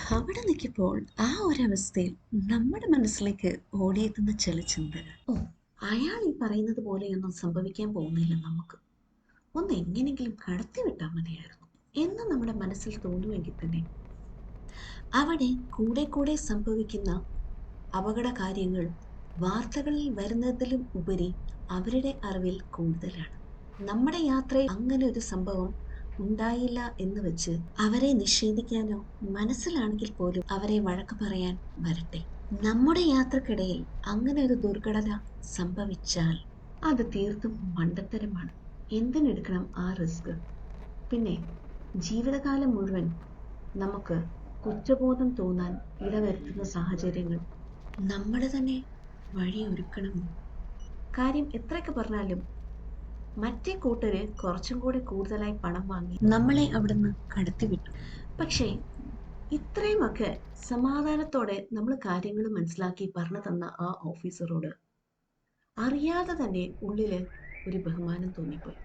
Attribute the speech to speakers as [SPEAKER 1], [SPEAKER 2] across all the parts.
[SPEAKER 1] അവിടെ നിൽക്കുമ്പോൾ ആ ഒരവസ്ഥയിൽ നമ്മുടെ മനസ്സിലേക്ക് ഓടിയെത്തുന്ന ചില ചിന്തകൾ, അയാൾ ഈ പറയുന്നത് പോലെയൊന്നും സംഭവിക്കാൻ പോകുന്നില്ല, നമുക്ക് ഒന്ന് എങ്ങനെയെങ്കിലും കടത്തിവിട്ടാൽ മതിയായിരുന്നു എന്ന് നമ്മുടെ മനസ്സിൽ തോന്നുമെങ്കിൽ തന്നെ അവിടെ കൂടെ കൂടെ സംഭവിക്കുന്ന അപകട കാര്യങ്ങൾ വാർത്തകളിൽ വരുന്നതിലും ഉപരി അവരുടെ അറിവിൽ കൂടുതലാണ്. നമ്മുടെ യാത്രയിൽ അങ്ങനെ ഒരു സംഭവം ഉണ്ടായില്ല എന്ന് വെച്ച് അവരെ നിഷേധിക്കാനോ, മനസ്സിലാണെങ്കിൽ പോലും അവരെ വഴക്ക് പറയാൻ വരട്ടെ. നമ്മുടെ യാത്രക്കിടയിൽ അങ്ങനെ ഒരു ദുർഘടന സംഭവിച്ചാൽ അത് തീർത്തും മണ്ടത്തരമാണ്. എന്തിനെടുക്കണം ആ റിസ്ക്? പിന്നെ ജീവിതകാലം മുഴുവൻ നമുക്ക് കുറ്റബോധം തോന്നാൻ ഇടവരുത്തുന്ന സാഹചര്യങ്ങൾ നമ്മൾ തന്നെ വഴിയൊരുക്കണമോ? കാര്യം എത്രയൊക്കെ പറഞ്ഞാലും മറ്റേ കൂട്ടര് കുറച്ചും കൂടി കൂടുതലായി പണം വാങ്ങി നമ്മളെ അവിടുന്ന് കടത്തിവിട്ടു. പക്ഷേ ഇത്രയുമൊക്കെ സമാധാനത്തോടെ നമ്മൾ കാര്യങ്ങൾ മനസ്സിലാക്കി പറഞ്ഞു തന്ന ആ ഓഫീസറോട് അറിയാതെ തന്നെ ഉള്ളില് ഒരു ബഹുമാനം തോന്നിപ്പോയി.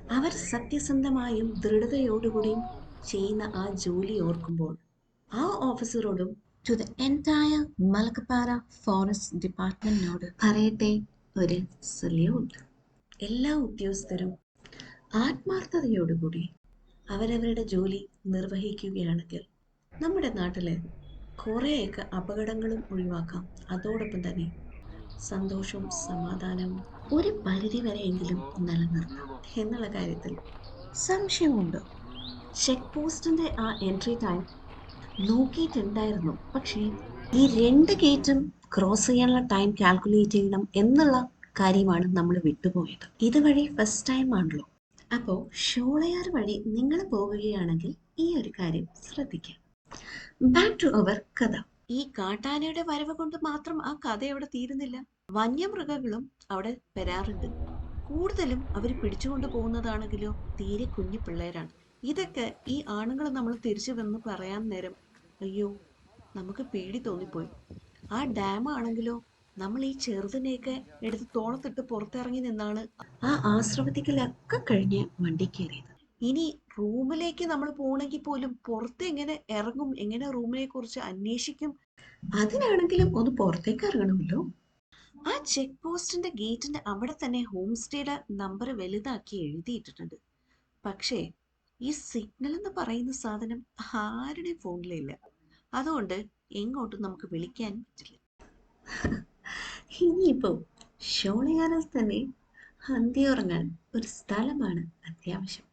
[SPEAKER 1] അവർ സത്യസന്ധമായും ദൃഢതയോടുകൂടിയും ചെയ്യുന്ന ആ ജോലി ഓർക്കുമ്പോൾ ആ ഓഫീസറോടും to the entire Malakkappara forest ഡിപ്പാർട്ട്മെന്റിനോട് പറയട്ടെ ഒരു സല്യൂട്ട്. എല്ലാ ഉദ്യോഗസ്ഥരും ആത്മാർത്ഥതയോടുകൂടി അവരവരുടെ ജോലി നിർവഹിക്കുകയാണെങ്കിൽ നമ്മുടെ നാട്ടിലെ കുറേയൊക്കെ അപകടങ്ങളും ഒഴിവാക്കാം. അതോടൊപ്പം തന്നെ സന്തോഷവും സമാധാനവും ഒരു പരിധി വരെയെങ്കിലും നിലനിർത്താം എന്നുള്ള കാര്യത്തിൽ സംശയമുണ്ടോ? ചെക്ക് പോസ്റ്റിന്റെ ആ എൻട്രി ടൈം നോക്കിയിട്ടുണ്ടായിരുന്നു. പക്ഷേ ഈ 2 ഗേറ്റും ക്രോസ് ചെയ്യാനുള്ള ടൈം കാൽക്കുലേറ്റ് ചെയ്യണം എന്നുള്ള കാര്യമാണ് നമ്മൾ വിട്ടുപോയത്. ഇതുവഴി ഫസ്റ്റ് ടൈം ആണല്ലോ. അപ്പോൾ ഷോളയാർ വഴി നിങ്ങൾ പോവുകയാണെങ്കിൽ ഈ ഒരു കാര്യം ശ്രദ്ധിക്കാം. ബാക്ക് ടു അവർ കഥ. ഈ കാട്ടാനയുടെ വരവ് കൊണ്ട് മാത്രം ആ കഥ അവിടെ തീരുന്നില്ല. വന്യമൃഗങ്ങളും അവിടെ വരാറുണ്ട്. കൂടുതലും അവർ പിടിച്ചുകൊണ്ട് പോകുന്നതാണെങ്കിലോ തീരെ കുഞ്ഞു പിള്ളേരാണ്. ഇതൊക്കെ ഈ ആണുങ്ങൾ നമ്മൾ തിരിച്ചു വന്ന് പറയാൻ നേരം അയ്യോ നമുക്ക് പേടി തോന്നിപ്പോയി. ആ ഡാം ആണെങ്കിലോ നമ്മൾ ഈ ചെറുതിനെയൊക്കെ എടുത്ത് തോളത്തിട്ട് പുറത്തിറങ്ങി നിന്നാണ് ആ ആശ്രമത്തിക്കലൊക്കെ കഴിഞ്ഞ് വണ്ടി കയറിയത്. ഇനി റൂമിലേക്ക് നമ്മൾ പോകണമെങ്കിൽ പോലും പുറത്ത് എങ്ങനെ ഇറങ്ങും, എങ്ങനെ റൂമിനെ കുറിച്ച് അന്വേഷിക്കും? അതിനാണെങ്കിലും ഒന്ന് പുറത്തേക്ക് ഇറങ്ങണമല്ലോ. ആ ചെക്ക് പോസ്റ്റിന്റെ ഗേറ്റിന്റെ അവിടെ തന്നെ ഹോം സ്റ്റേയുടെ നമ്പർ വലുതാക്കി എഴുതിയിട്ടിട്ടുണ്ട്. പക്ഷേ ഈ സിഗ്നൽ എന്ന് പറയുന്ന സാധനം ആരുടെയും ഫോണിലില്ല. അതുകൊണ്ട് എങ്ങോട്ടും നമുക്ക് വിളിക്കാൻ പറ്റില്ല. ഇനിയിപ്പോ ഷോളയാറിൽ തന്നെ അന്തിയുറങ്ങാൻ ഒരു സ്ഥലമാണ് അത്യാവശ്യം.